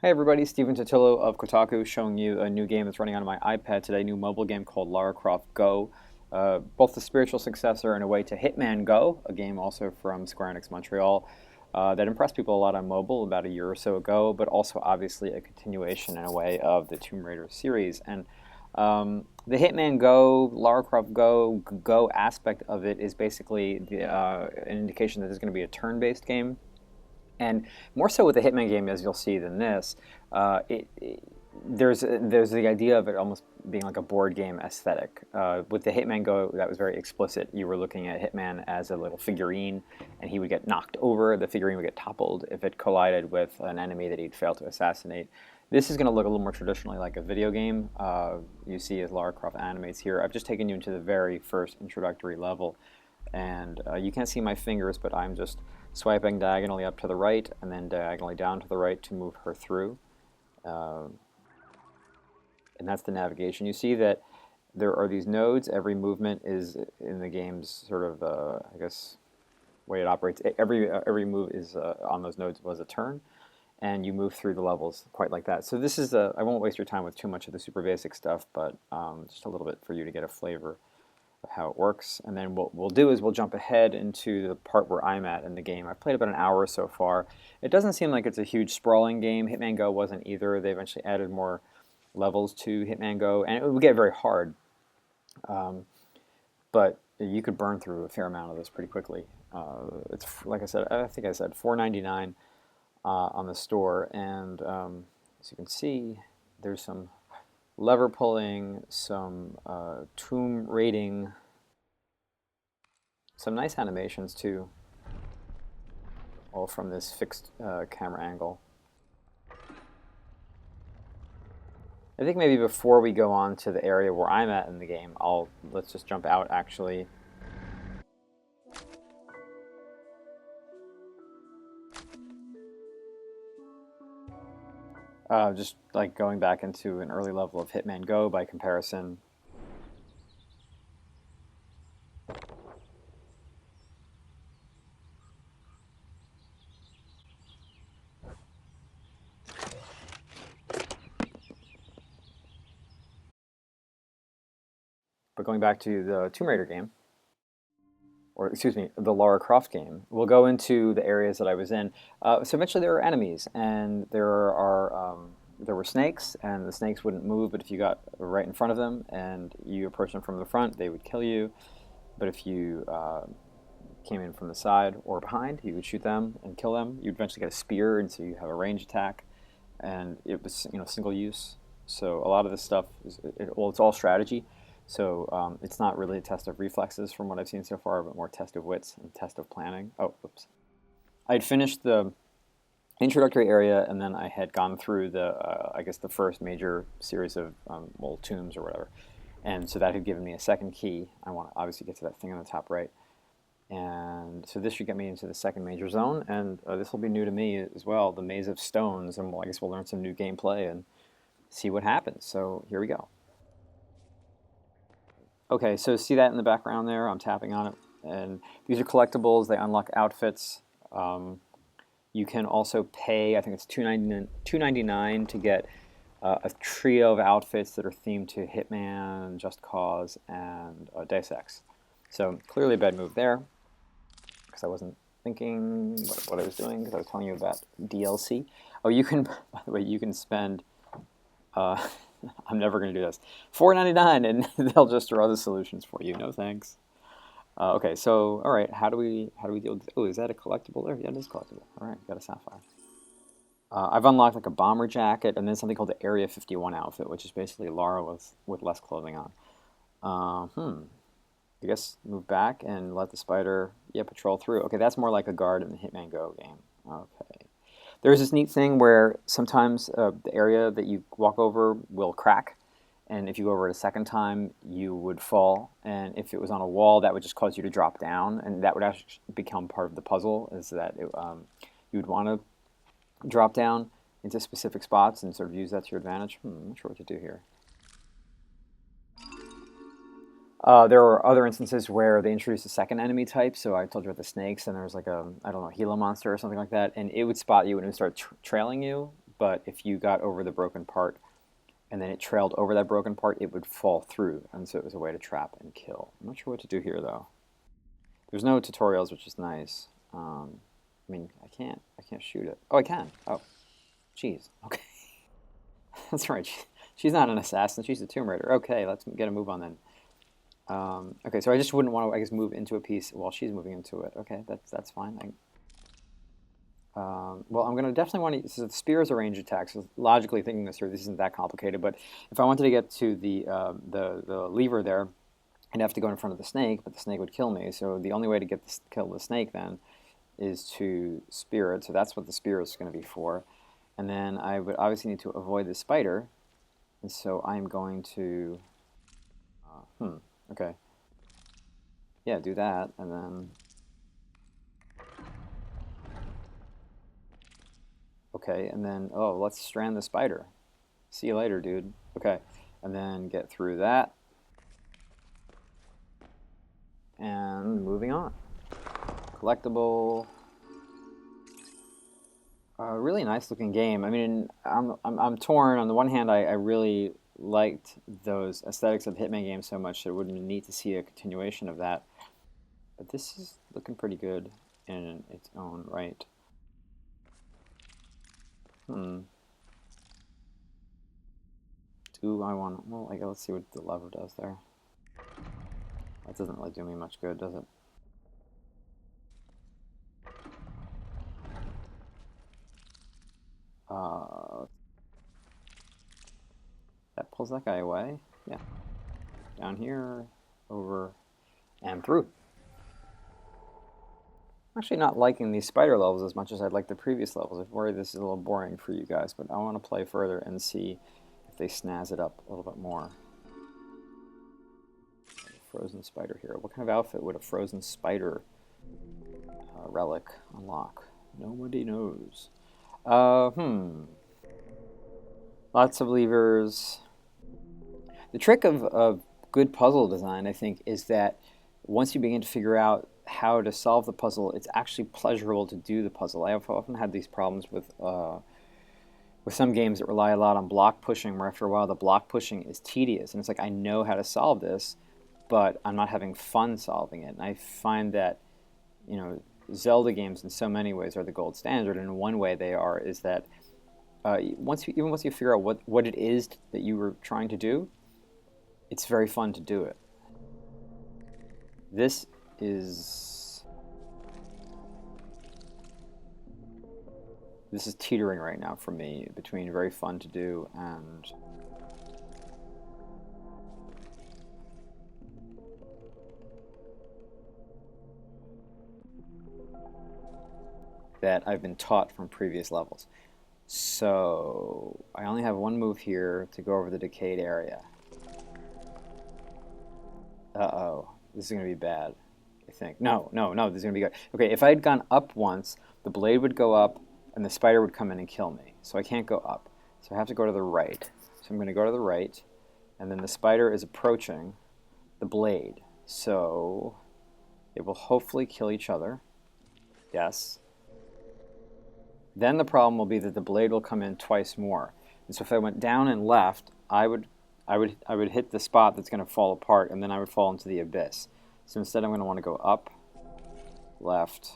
Hey everybody, Steven Totillo of Kotaku showing you a new game that's running on my iPad today, a new mobile game called Lara Croft Go. Both the spiritual successor and a way to Hitman Go, a game also from Square Enix Montreal that impressed people a lot on mobile about a year or so ago, but also obviously a continuation in a way of the Tomb Raider series. And the Hitman Go, Lara Croft Go aspect of it is basically an indication that this is going to be a turn-based game. And more so with the Hitman game, as you'll see, than this, there's the idea of it almost being like a board game aesthetic. With the Hitman Go, that was very explicit. You were looking at Hitman as a little figurine, and he would get knocked over. The figurine would get toppled if it collided with an enemy that he'd failed to assassinate. This is going to look a little more traditionally like a video game. You see as Lara Croft animates here. I've just taken you into the very first introductory level, and you can't see my fingers, but I'm just swiping diagonally up to the right and then diagonally down to the right to move her through. And that's the navigation. You see that there are these nodes. Every movement is in the game's sort of, I guess, way it operates. Every move is on those nodes was a turn, and you move through the levels quite like that. So this is I won't waste your time with too much of the super basic stuff, but just a little bit for you to get a flavor of how it works. And then what we'll do is we'll jump ahead into the part where I'm at in the game. I've played about an hour so far. It doesn't seem like it's a huge sprawling game. Hitman Go wasn't either. They eventually added more levels to Hitman Go, and it would get very hard. But you could burn through a fair amount of this pretty quickly. It's like I said, I think I said $4.99 on the store, and as you can see, there's some lever pulling, some tomb raiding, some nice animations too, all from this fixed camera angle. I think maybe before we go on to the area where I'm at in the game, let's just jump out actually. Just like going back into an early level of Hitman Go by comparison. But going back to the Tomb Raider game, or excuse me, the Lara Croft game, we'll go into the areas that I was in. So eventually there are enemies, and there were snakes, and the snakes wouldn't move, but if you got right in front of them and you approached them from the front, they would kill you. But if you came in from the side or behind, you would shoot them and kill them. You'd eventually get a spear, and so you have a range attack, and it was single use. So a lot of this stuff well, it's all strategy. So it's not really a test of reflexes from what I've seen so far, but more test of wits and test of planning. Oh, whoops. I'd finished the introductory area, and then I had gone through I guess the first major series of well, tombs or whatever. And so that had given me a second key. I want to obviously get to that thing on the top right. And so this should get me into the second major zone, and this will be new to me as well, the Maze of Stones, and I guess we'll learn some new gameplay and see what happens. So here we go. Okay, so see that in the background there? I'm tapping on it. And these are collectibles. They unlock outfits. You can also pay, I think it's $2.99 to get a trio of outfits that are themed to Hitman, Just Cause, and Deus Ex. So clearly a bad move there, because I wasn't thinking what I was doing, because I was telling you about DLC. Oh, you can, by the way, you can spend... I'm never going to do this. $4.99, and they'll just draw the solutions for you. No thanks. Okay, so all right, how do we deal with this? Oh, is that a collectible there? Yeah, it is collectible. All right, got a sapphire. I've unlocked like a bomber jacket, and then something called the Area 51 outfit, which is basically Lara with less clothing on. I guess move back and let the spider patrol through. Okay, that's more like a guard in the Hitman Go game. Okay. There's this neat thing where sometimes the area that you walk over will crack, and if you go over it a second time, you would fall. And if it was on a wall, that would just cause you to drop down, and that would actually become part of the puzzle, is that you would want to drop down into specific spots and sort of use that to your advantage. I'm not sure what to do here. There were other instances where they introduced a second enemy type. So I told you about the snakes, and there was like I don't know, Gila monster or something like that, and it would spot you and it would start trailing you. but if you got over the broken part and then it trailed over that broken part, it would fall through, and so it was a way to trap and kill. I'm not sure what to do here, though. There's no tutorials, which is nice. I mean, I can't shoot it. Oh, I can. Oh, jeez. Okay, that's right. She's not an assassin. She's a Tomb Raider. Okay, let's get a move on then. Okay, so I just wouldn't want to, I guess, move into a piece while she's moving into it. Okay, that's fine. Well, I'm going to definitely want to. So the spear is a range attack. So logically thinking this through, this isn't that complicated. But if I wanted to get to the lever there, I'd have to go in front of the snake, but the snake would kill me. So the only way to kill the snake then is to spear it. So that's what the spear is going to be for. And then I would obviously need to avoid the spider. And so I'm going to. Okay. Yeah, do that, and then. Okay, and then, oh, let's strand the spider. See you later, dude. Okay, and then get through that. And moving on. Collectible. Really nice looking game. I mean, I'm torn. On the one hand, I really liked those aesthetics of the Hitman games so much that it would be neat to see a continuation of that. But this is looking pretty good in its own right. Do I want? Well, let's see what the lever does there. That doesn't really do me much good, does it? That pulls that guy away. Yeah. Down here, over, and through. I'm actually not liking these spider levels as much as I'd like the previous levels. I worry this is a little boring for you guys, but I want to play further and see if they snazz it up a little bit more. Frozen spider here. What kind of outfit would a frozen spider relic unlock? Nobody knows. Lots of levers. The trick of good puzzle design, I think, is that once you begin to figure out how to solve the puzzle, it's actually pleasurable to do the puzzle. I have often had these problems with some games that rely a lot on block pushing, where after a while the block pushing is tedious, and it's like, I know how to solve this, but I'm not having fun solving it. And I find that, you know, Zelda games in so many ways are the gold standard, and in one way they are is that once you figure out what it is that you were trying to do, it's very fun to do it. This is teetering right now for me between very fun to do and that I've been taught from previous levels. So I only have one move here to go over the decayed area. Uh-oh, this is going to be bad, I think. No, this is going to be good. Okay, if I had gone up once, the blade would go up and the spider would come in and kill me. So I can't go up. So I have to go to the right. So I'm going to go to the right, and then the spider is approaching the blade. So it will hopefully kill each other. Yes. Then the problem will be that the blade will come in twice more. And so if I went down and left, I would hit the spot that's going to fall apart, and then I would fall into the abyss. So instead I'm going to want to go up, left,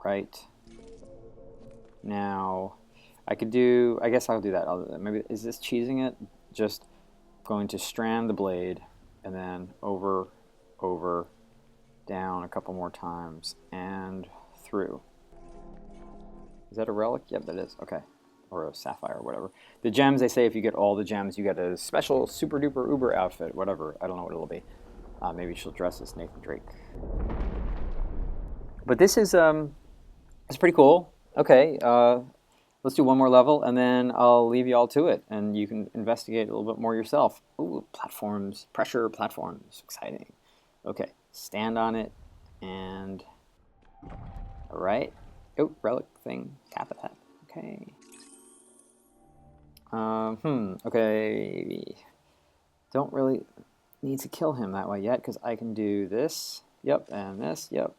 right. Now, I guess I'll do that. Maybe, is this cheesing it? Just going to strand the blade, and then over, down a couple more times, and through. Is that a relic? Yep, that is. Okay. Or a sapphire or whatever. The gems, they say if you get all the gems, you get a special super duper uber outfit, whatever. I don't know what it'll be. Maybe she'll dress as Nathan Drake. But this is it's pretty cool. Okay, let's do one more level, and then I'll leave you all to it, and you can investigate a little bit more yourself. Ooh, platforms, pressure platforms, exciting. Okay, stand on it, and all right. Oh, relic thing, tap it. Okay. Okay. Don't really need to kill him that way yet, because I can do this. Yep, and this. Yep.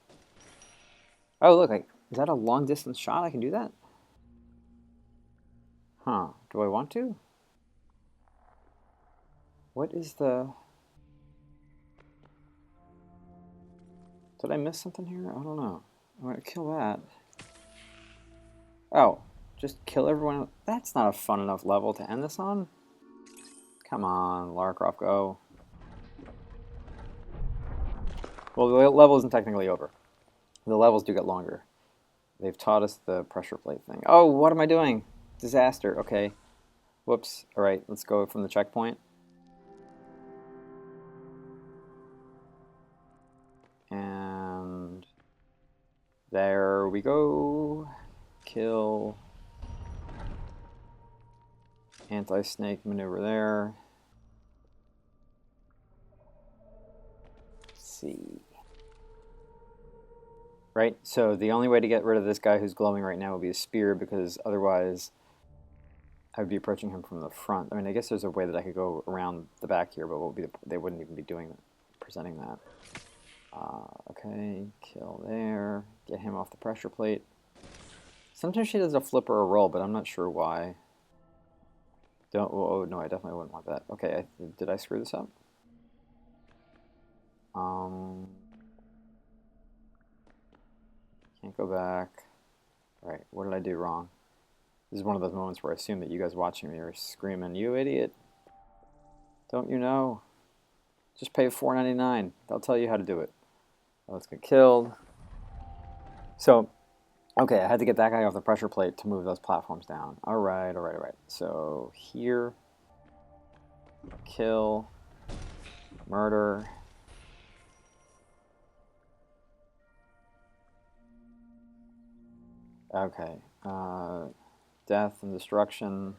Oh, look, is that a long distance shot? I can do that? Huh. Do I want to? What is the... Did I miss something here? I don't know. I'm going to kill that. Oh, just kill everyone. That's not a fun enough level to end this on. Come on, Lara Croft, go. Well, the level isn't technically over. The levels do get longer. They've taught us the pressure plate thing. Oh, what am I doing? Disaster. Okay. Whoops. All right, let's go from the checkpoint. And there we go. Kill. Anti-snake maneuver there. Let's see. Right? So the only way to get rid of this guy who's glowing right now would be a spear, because otherwise I would be approaching him from the front. I mean, I guess there's a way that I could go around the back here, but what would be they wouldn't even be presenting that. Okay, kill there. Get him off the pressure plate. Sometimes she does a flip or a roll, but I'm not sure why. Don't. Oh no, I definitely wouldn't want that. Okay, did I screw this up? Can't go back. All right, what did I do wrong? This is one of those moments where I assume that you guys watching me are screaming, "You idiot! Don't you know? Just pay $4.99. They'll tell you how to do it." Oh, let's get killed. So, okay, I had to get that guy off the pressure plate to move those platforms down. All right, all right, all right. So here, kill, murder. Okay, death and destruction.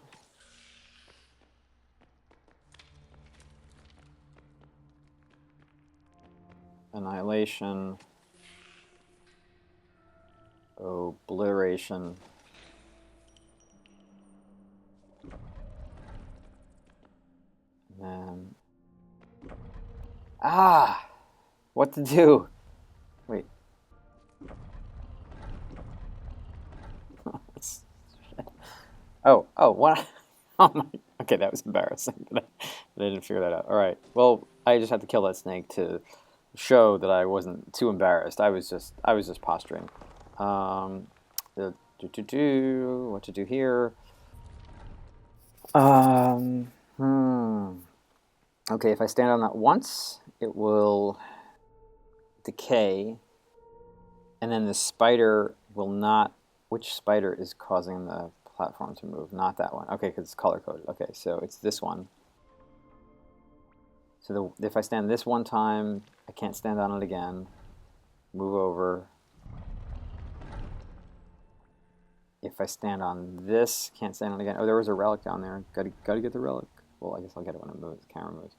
Annihilation. Obliteration. And then... Ah! What to do? Wait. Oh, what? Oh my... Okay, that was embarrassing. But I didn't figure that out. All right. Well, I just had to kill that snake to show that I wasn't too embarrassed. I was just posturing. What to do here? Okay, if I stand on that once, it will decay, and then the spider will not... Which spider is causing the platform to move? Not that one. Okay, because it's color-coded. Okay, so it's this one. So if I stand this one time, I can't stand on it again. Move over. If I stand on this, can't stand on it again. Oh, there was a relic down there. Gotta get the relic. Well, I guess I'll get it when it moves. The camera moves.